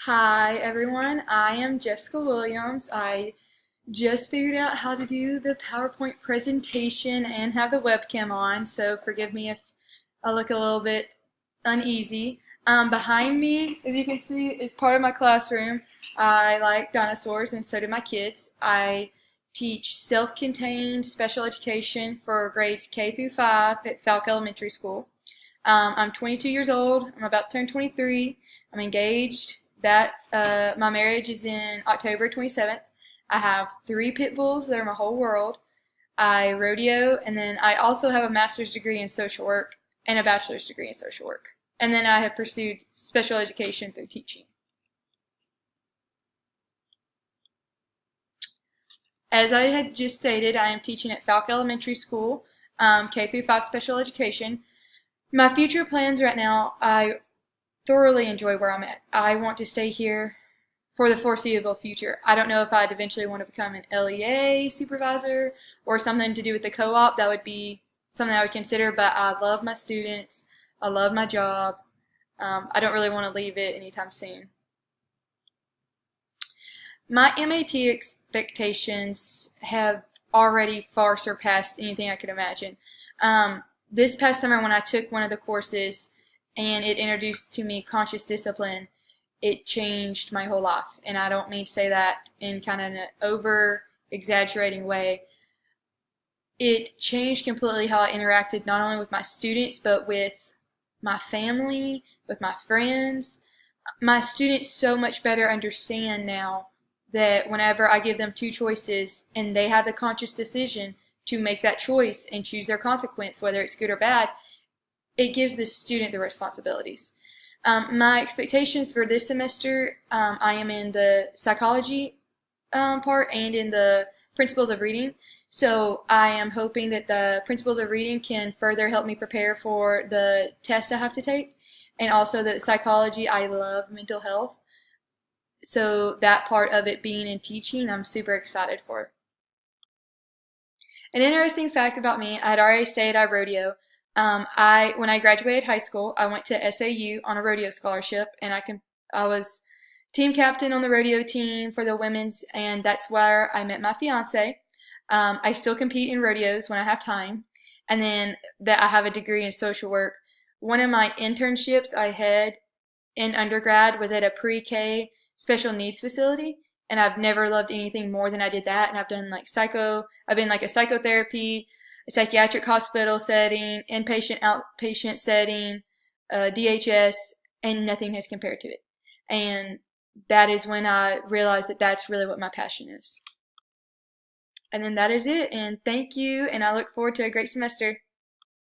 Hi everyone, I am Jessica Williams. I just figured out how to do the PowerPoint presentation and have the webcam on, so forgive me if I look a little bit uneasy. Behind me, as you can see, is part of my classroom. I like dinosaurs and so do my kids. I teach self-contained special education for grades K through 5 at Falk Elementary School. I'm 22 years old. I'm about to turn 23. I'm engaged. My marriage is in October 27th. I have 3 pit bulls that are my whole world. I rodeo, and then I also have a master's degree in social work and a bachelor's degree in social work. And then I have pursued special education through teaching. As I had just stated, I am teaching at Falk Elementary School, K through 5 special education. My future plans right now, I thoroughly enjoy where I'm at. I want to stay here for the foreseeable future. I don't know if I'd eventually want to become an LEA supervisor or something to do with the co-op. That would be something I would consider, but I love my students. I love my job. I don't really want to leave it anytime soon. My MAT expectations have already far surpassed anything I could imagine. This past summer when I took one of the courses and it introduced to me conscious discipline, it changed my whole life. And I don't mean to say that in kind of an over exaggerating way. It changed completely how I interacted not only with my students but with my family, with my friends. My students so much better understand now that whenever I give them 2 choices and they have the conscious decision to make that choice and choose their consequence, whether it's good or bad, it gives the student the responsibilities. My expectations for this semester, I am in the psychology part and in the principles of reading. So I am hoping that the principles of reading can further help me prepare for the test I have to take. And also that psychology, I love mental health. So that part of it being in teaching, I'm super excited for. An interesting fact about me, I had already stated I rodeo. When I graduated high school, I went to SAU on a rodeo scholarship, and I was team captain on the rodeo team for the women's, and that's where I met my fiance. I still compete in rodeos when I have time, and then that I have a degree in social work. One of my internships I had in undergrad was at a pre-K special needs facility, and I've never loved anything more than I did that. And I've done I've been like a psychotherapy, a psychiatric hospital setting, inpatient, outpatient setting, DHS, and nothing has compared to it. And that is when I realized that that's really what my passion is. And then that is it, and thank you, and I look forward to a great semester.